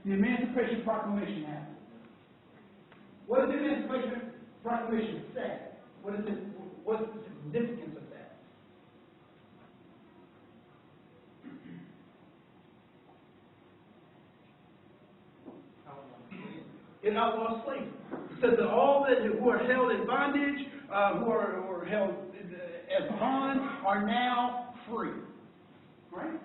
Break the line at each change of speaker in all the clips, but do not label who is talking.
the Emancipation Proclamation happened. What does the Emancipation Proclamation say? What's the significance of that? It outlaws slavery. It says that all that who are held in bondage, who are held as bond, are now free. Right?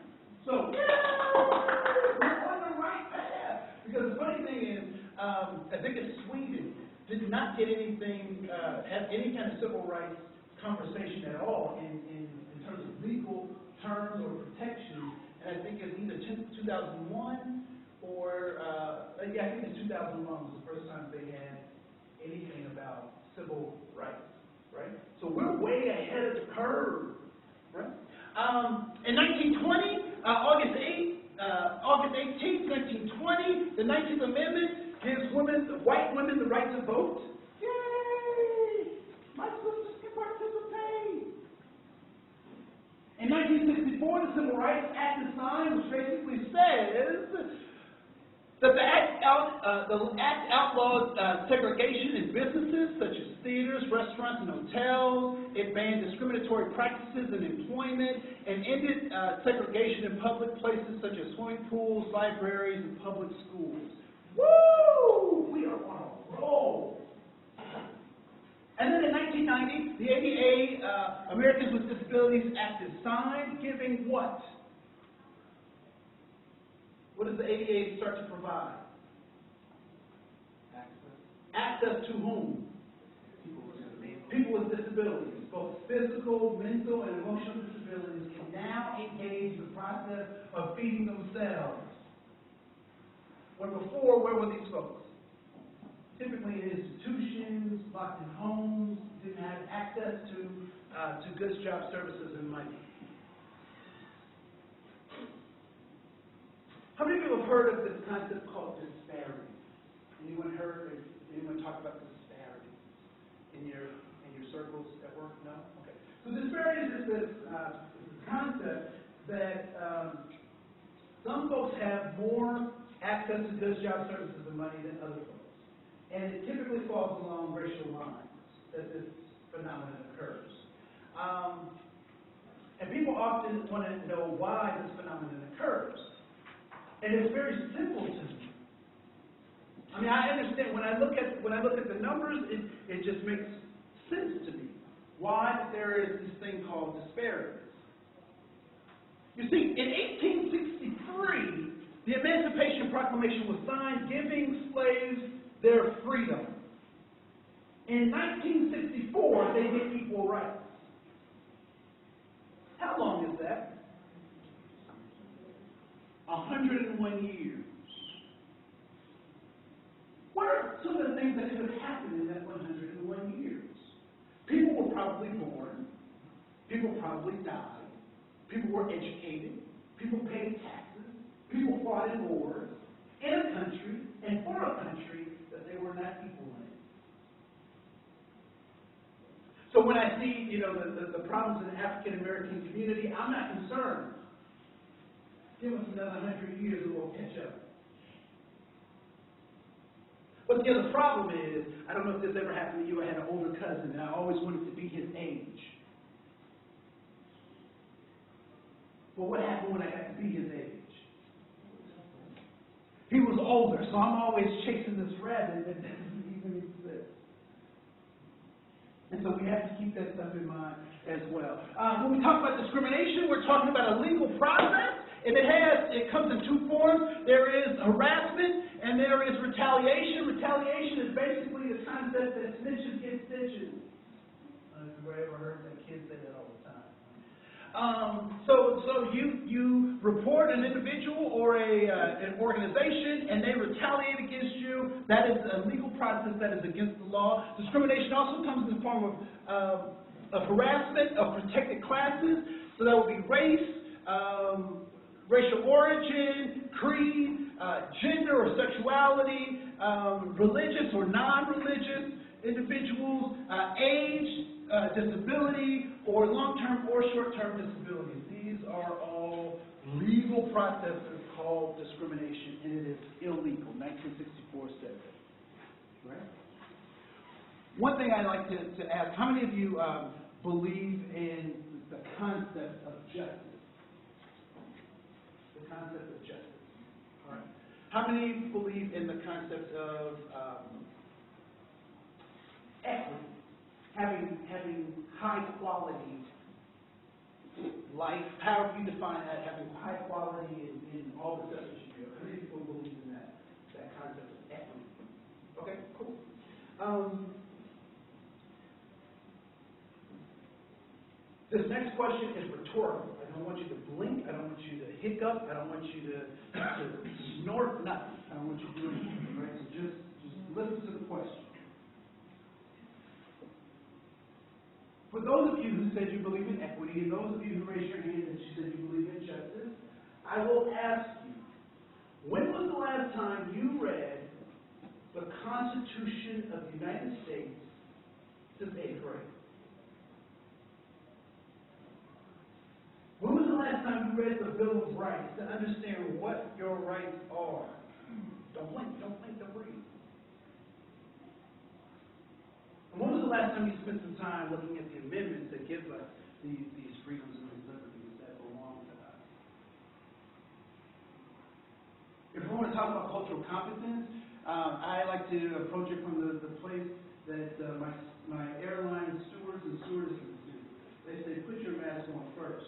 So, we're on the right path. Because the funny thing is, I think it's Sweden did not get anything, have any kind of civil rights conversation at all in terms of legal terms or protections. And I think it's either 2001 or, I think it's 2001 was the first time they had anything about civil rights, right? So we're way ahead of the curve, right? In 1920, August 18th, 1920, the 19th Amendment gives white women the right to vote. Yay! My sisters can participate. In 1964, the Civil Rights Act is signed, which basically says that the act outlawed segregation in businesses such as theaters, restaurants, and hotels. It banned discriminatory practices in employment and ended segregation in public places such as swimming pools, libraries, and public schools. Woo! We are on a roll. And then in 1990, the ADA, Americans with Disabilities Act is signed, giving what? What does the ADA start to provide? Access to whom? People with disabilities. Both physical, mental, and emotional disabilities can now engage in the process of feeding themselves. When before, where were these folks? Typically in institutions, locked in homes, didn't have access to goods, job, services, and money. How many people have heard of this concept called disparity? Anyone talk about disparity in your circles at work? No? Okay. So disparity is this concept that some folks have more access to goods, job, services, and money than other folks. And it typically falls along racial lines that this phenomenon occurs. And people often want to know why this phenomenon occurs. And it's very simple to me. I mean, I understand when I look at the numbers, it just makes sense to me. Why there is this thing called disparities. You see, in 1863, the Emancipation Proclamation was signed, giving slaves their freedom. In 1964, they get equal rights. How long is that? 101 years. What are some of the things that could have happened in that 101 years? People were probably born. People probably died. People were educated. People paid taxes. People fought in wars in a country and for a country that they were not equal in. So when I see, the problems in the African American community, I'm not concerned. Give us another 100 years and we'll catch up. But the other problem is, I don't know if this ever happened to you, I had an older cousin and I always wanted to be his age. But what happened when I got to be his age? He was older, so I'm always chasing this rabbit that doesn't even exist. And so we have to keep that stuff in mind as well. When we talk about discrimination, we're talking about a legal process. And it comes in two forms. There is harassment and there is retaliation. Retaliation is basically the concept that snitches get stitches. If you've ever heard that kid say that all the time. So you report an individual or an organization and they retaliate against you. That is a legal process that is against the law. Discrimination also comes in the form of harassment of protected classes. So that would be race, racial origin, creed, gender or sexuality, religious or non-religious individuals, age, disability, or long-term or short-term disabilities. These are all legal processes called discrimination, and it is illegal. 1964 said that. Right? One thing I'd like to ask, how many of you believe in the concept of justice? The concept of justice. All right. How many believe in the concept of equity? Having high quality life, how do you define that? Having high quality in all the stuff that you do. How many people believe in that concept of equity? Okay, cool. This next question is rhetorical. I don't want you to blink. I don't want you to hiccup. I don't want you to snort nothing. I don't want you to do anything. Right? So just listen to the question. For those of you who said you believe in equity, and those of you who raised your hand and you said you believe in justice, I will ask you, when was the last time you read the Constitution of the United States since 8th grade? When was the last time you read the Bill of Rights to understand what your rights are? Don't blink, don't breathe. And when was the last time you spent some time looking at the amendments that give us these freedoms and these liberties that belong to us? If we want to talk about cultural competence, I like to approach it from the place that my airline stewards and stewardesses do. They say, put your mask on first,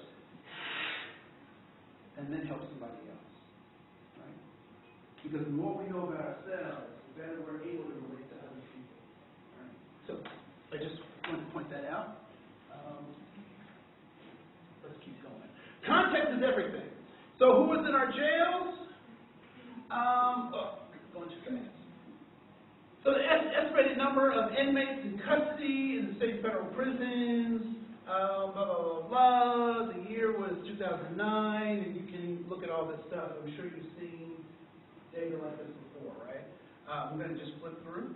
and then help somebody else. Right? Because the more we know about ourselves, the better we're able to relate to other people. Right? So I just want to point that out. Let's keep going. Context is everything. So who was in our jails? Going too fast. So the estimated number of inmates in custody in the state and federal prisons, blah, blah, blah, blah. The year was 2009, and you can look at all this stuff. I'm sure you've seen data like this before, right? I'm going to just flip through.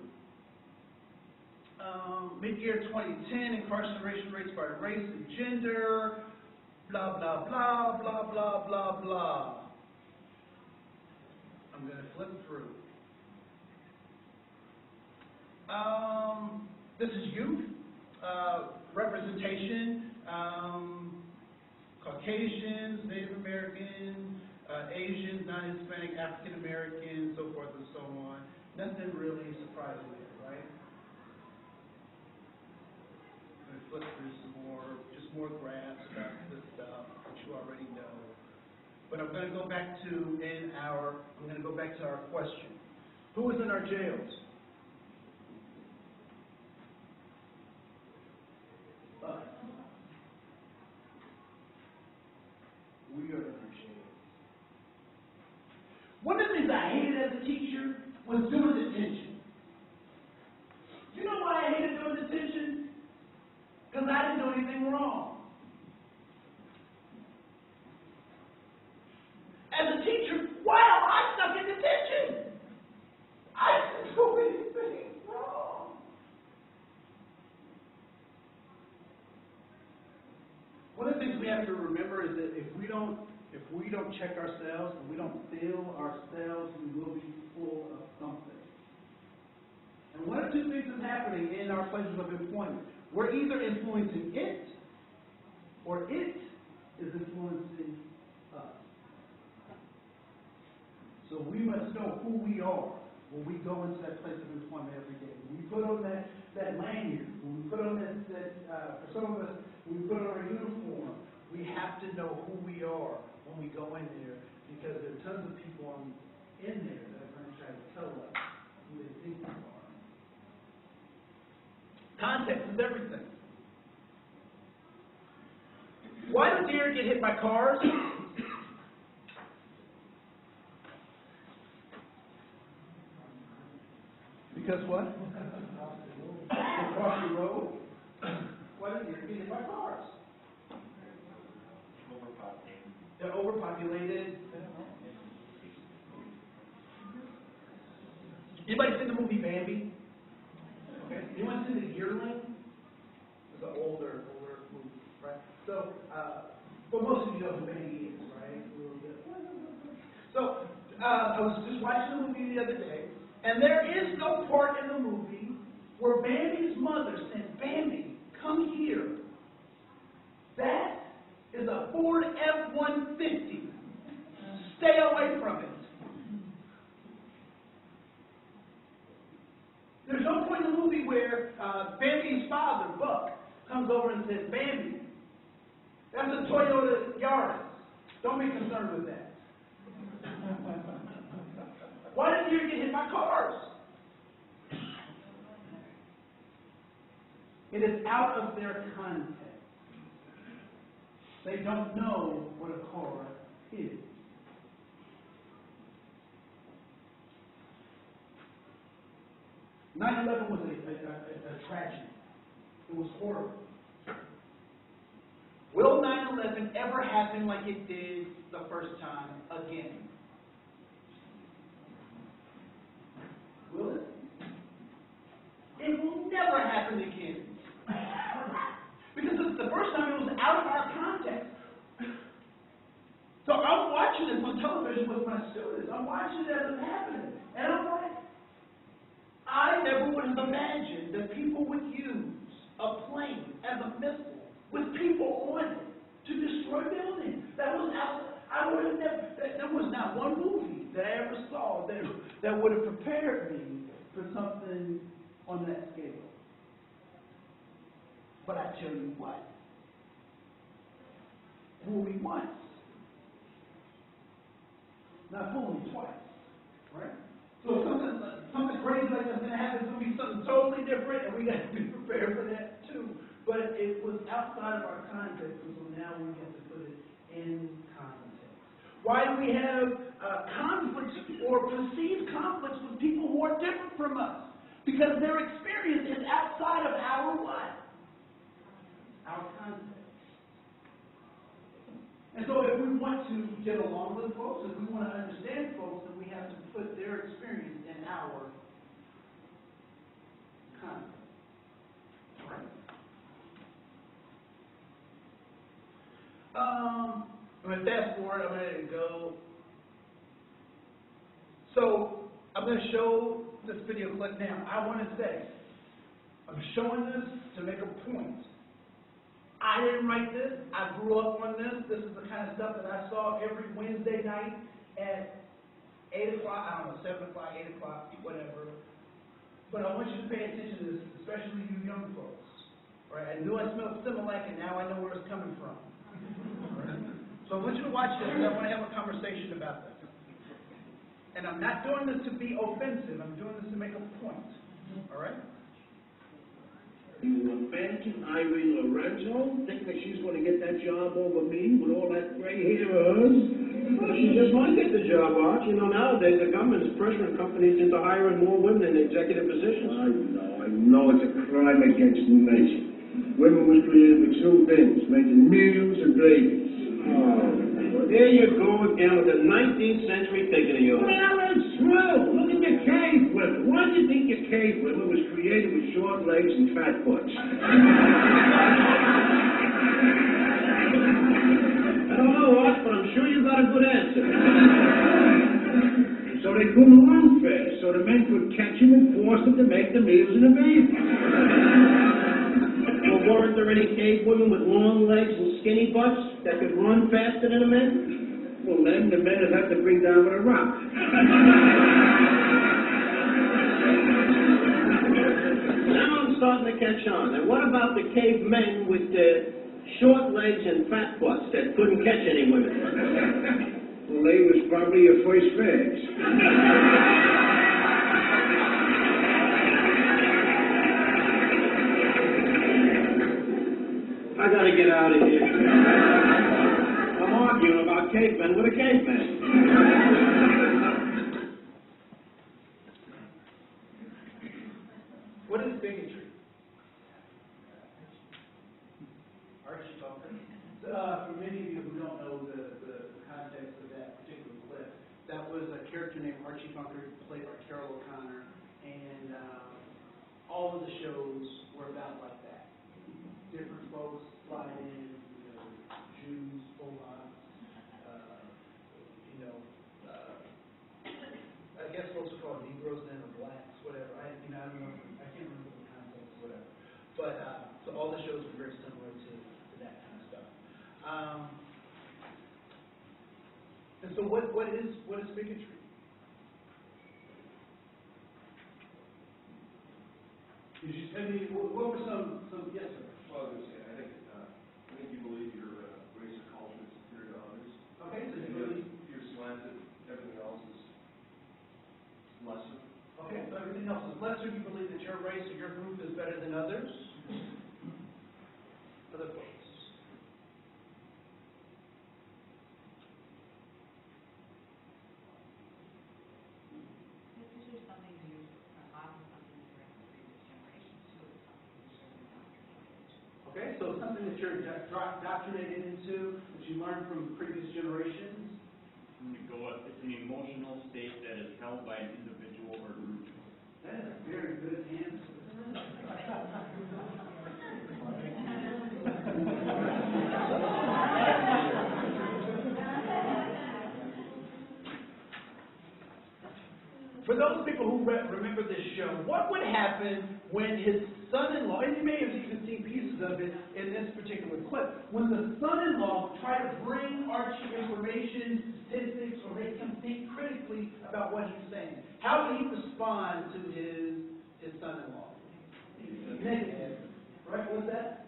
Mid-year 2010, incarceration rates by race and gender, blah, blah, blah, blah, blah, blah, blah. I'm going to flip through. This is youth. Representation, Caucasians, Native American, Asians, non-Hispanic, African American, so forth and so on. Nothing really surprising there, right? I'm going to flip through some more, just more graphs about this stuff that you already know. But I'm going to go back to our question. Who is in our jails? We are in our jails. One of the things I hated as a teacher was doing detention. Do you know why I hated doing detention? Because I didn't do anything wrong. As a teacher, why am I stuck in detention? I didn't do anything wrong. One of the things we have to remember is that if we don't check ourselves, if we don't fill ourselves, we will be full of something. And one of two things is happening in our places of employment. We're either influencing it, or it is influencing us. So we must know who we are when we go into that place of employment every day. When we put on that lanyard, when we put on for some of us, when we put on our uniform, we have to know who we are when we go in there, because there are tons of people in there that are going to try to tell us who they think we are. Context is everything. Why do deer get hit by cars? Because what? They cross the road. Why do deer get hit by cars? They're overpopulated. Anybody seen the movie Bambi? Okay. Anyone seen The Yearling? It's an older movie, right? So, but most of you know who Bambi is, right? So, I was just watching a movie the other day, and there is no part in the movie where Bambi's mother said, Bambi, come here. That is a Ford F-150. Stay away from it. There's no point in the movie where Bambi's father, Buck, comes over and says, Bambi, that's a Toyota Yaris. Don't be concerned with that. Why didn't you get hit by cars? It is out of their context. They don't know what a car is. "9/11 was a tragedy. It was horrible. Will 9/11 ever happen like it did the first time again? Will it? It will never happen again. Because the first time it was out of our context. So I'm watching this on television with my students. I'm watching it as it's happening. And I'm like, I never would have imagined that people would use a plane as a missile with people on it to destroy buildings. That was out. I would have never. There was not one movie that I ever saw that would have prepared me for something on that scale. But I tell you what, fool me once, not fool me twice, right? So something crazy like that's going to happen, it's going to be something totally different, and we got to be prepared for that too. But it was outside of our context, and so now we have to put it in context. Why do we have conflicts or perceived conflicts with people who are different from us? Because their experience is outside of our what? Our context. And so if we want to get along with folks, if we want to understand folks, then we have to put their experience in our context. Right? I'm going to fast forward. I'm going to go. So I'm going to show this video clip now. I want to say, I'm showing this to make a point. I didn't write this. I grew up on this. This is the kind of stuff that I saw every Wednesday night at 8 o'clock, I don't know, 7 o'clock, 8 o'clock, whatever. But I want you to pay attention to this, especially you young folks. Right? I knew I smelled Similac, and now I know where it's coming from. Right? So I want you to watch this, and I want to have a conversation about this. And I'm not doing this to be offensive. I'm doing this to make a point. All right?
You imagine Irene Lorenzo thinking that she's going to get that job over me with all that gray hair of hers? Well, she just might get the job, Arch. You know, nowadays the government's pressuring companies into hiring more women in executive positions. I know it's a crime against nature. Women was created for two things, making meals and babies. Oh, well, there you go again with the 19th century thinking of yours. Well, it's true. Look at your cave women. Why do you think your cave women was created with short legs and fat butts? I don't know, Art, but I'm sure you got a good answer. So they couldn't run fast, so the men could catch them and force them to make the meals and the babies. Well, weren't there any cave women with long legs and skinny butts that could run faster than the men? Well, then the men would have to bring down with a rock. Now I'm starting to catch on. And what about the cavemen with the short legs and fat butts that couldn't catch any women? Well, they was probably your first fags. I gotta get out of here. I'm arguing about cavemen with a caveman.
What is bigotry? Archie Bunker. For many of you who don't know the context of that particular clip, that was a character named Archie Bunker, played by Carol O'Connor, and all of the shows were about like that. Different folks slide in, Jews, Polacks, guess folks would call it Negroes then, or blacks, whatever. I don't know. I can't remember the context or whatever. But so all the shows were very similar to that kind of stuff. And so what is bigotry? Did you tell me what were some yes sir?
Well, I was going to say, I think you believe your race or culture is superior to others.
Okay, so you
And
believe.
if you're slanted, everything else is lesser.
Okay, so everything else is lesser. You believe that your race or your group is better than others. Other folks.
This is just something you often something you bring from previous generations too. It's something you should be indoctrinated.
Okay, so something that you're indoctrinated into, that you learned from previous generations.
It's an emotional state that is held by an individual or group.
That is a very good answer. For those people who remember this show, what would happen when his son-in-law, and you may have even seen pieces of it in this particular clip, when the son-in-law tried to bring Archie information, statistics, or make him think critically about what he's saying? How would he respond to his son-in-law? Negative. Right? What's that?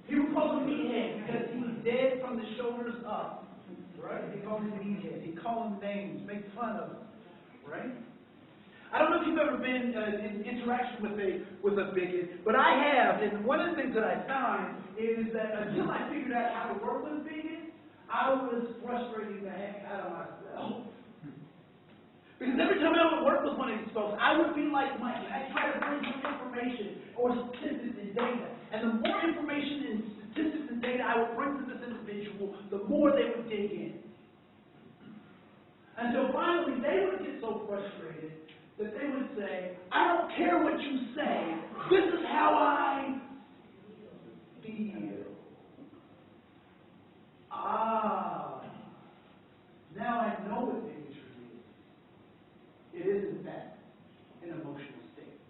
He would call him meathead because he was dead from the shoulders up. Right? He called him meathead. He'd call him names, make fun of him. Right? I don't know if you've ever been in interaction with a bigot, but I have, and one of the things that I found is that until I figured out how to work with bigots, I was frustrating the heck out of myself. Because every time I would work with one of these folks, I would be like Mike. I'd try to bring some information or statistics and data. And the more information and statistics and data I would bring to this individual, the more they would dig in. Until finally they would get so frustrated that they would say, I don't care what you say, this is how I feel. Now I know what bigotry is. It is, in fact, an emotional state.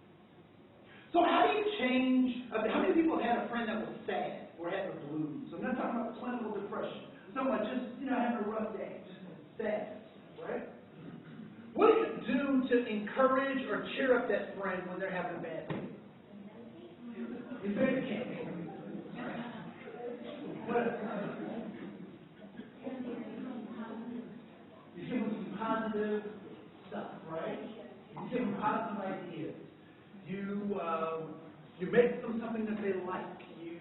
So how do you change, how many people have had a friend that was sad or had the blues? I'm not talking about clinical depression. I'm talking about just, having a rough day, just sad. Right? What do you do to encourage or cheer up that friend when they're having a bad day? You say the cake. What? You give them some positive stuff, right? You give them positive ideas. You make them something that they like. You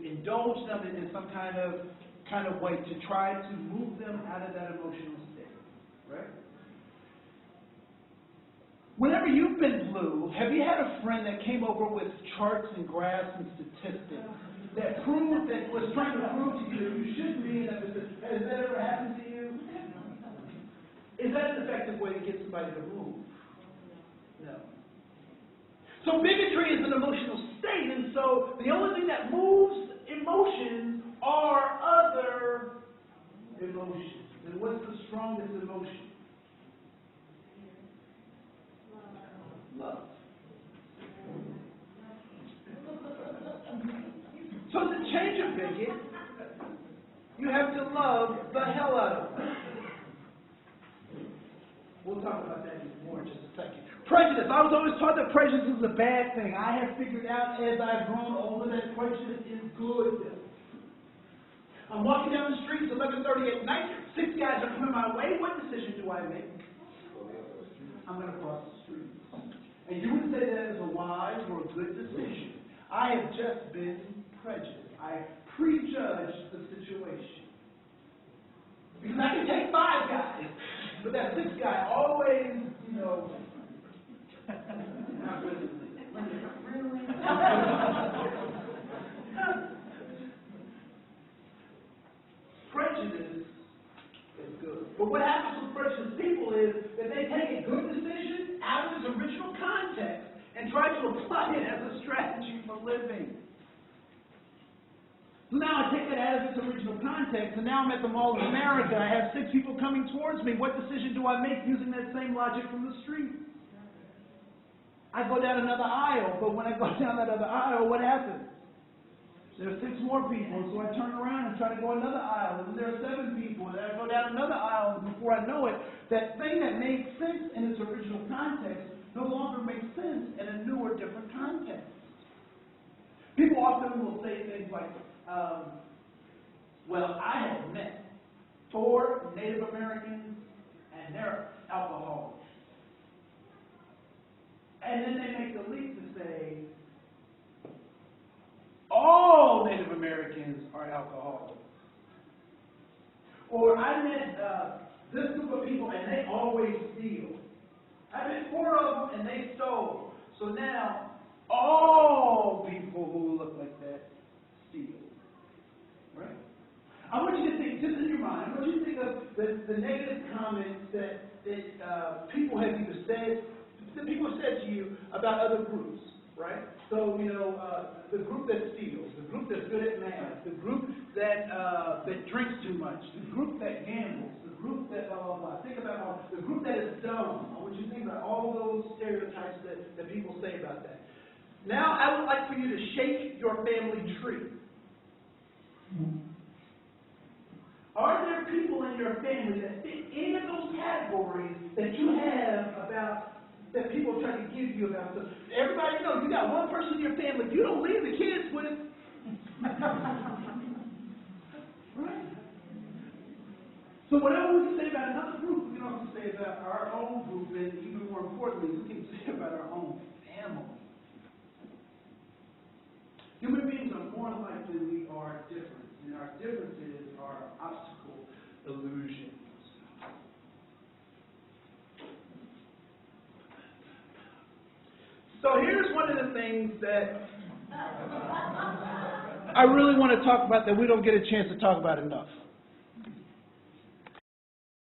indulge them in some kind of way to try to move them out of that emotional state. Right? Whenever you've been blue, have you had a friend that came over with charts and graphs and statistics that was trying to prove to you that you shouldn't be in that position? Has that ever happened to you? Is that an effective way to get somebody to move? No. So bigotry is an emotional state, and so the only thing that moves emotions are other emotions. And what's the strongest emotion? Love. So to change a bigot, you have to love the hell out of them. We'll talk about that even more in just a second. Prejudice. I was always taught that prejudice is a bad thing. I have figured out as I've grown older that prejudice is good. I'm walking down the street, it's 11:30 at night, 6 guys are coming my way. What decision do I make? I'm going to cross the street. And you would say that is a wise or a good decision. I have just been prejudiced. I prejudged the situation. Because I can take 5 guys, but that 6th guy always, not really. Really? Prejudice is good. But what happens with prejudiced people is that they take a good decision out of its original context and try to apply it as a strategy for living. So now I take that out of its original context, and now I'm at the Mall of America. I have 6 people coming towards me. What decision do I make using that same logic from the street? I go down another aisle, but when I go down that other aisle, what happens? There are 6 more people, so I turn around and try to go another aisle, and there are 7 people, and I go down another aisle, and before I know it, that thing that made sense in its original context no longer makes sense in a new or different context. People often will say things like, well, I have met 4 Native Americans, and they're alcoholics. And then they make the leap to say, all Native Americans are alcoholics. Or I met this group of people and they always steal. I met 4 of them and they stole. So now all people who look like that steal. Right? I want you to think, just in your mind, I want you to think of the negative comments that people have either said, that people have said to you about other groups. Right? So, the group that steals, the group that's good at math, the group that drinks too much, the group that gambles, the group that blah, blah, blah. Think about all, the group that is dumb. I want you to think about all those stereotypes that people say about that. Now, I would like for you to shake your family tree. Are there people in your family that fit any of those categories that you have about that people try to give you about stuff? Everybody knows you got one person in your family you don't leave the kids with. Right? So whatever we can say about another group, we can also say about our own group, and even more importantly, we can say about our own family. Human beings are more alike than we are different, and our differences are obstacle illusions. So here's one of the things that I really want to talk about that we don't get a chance to talk about enough.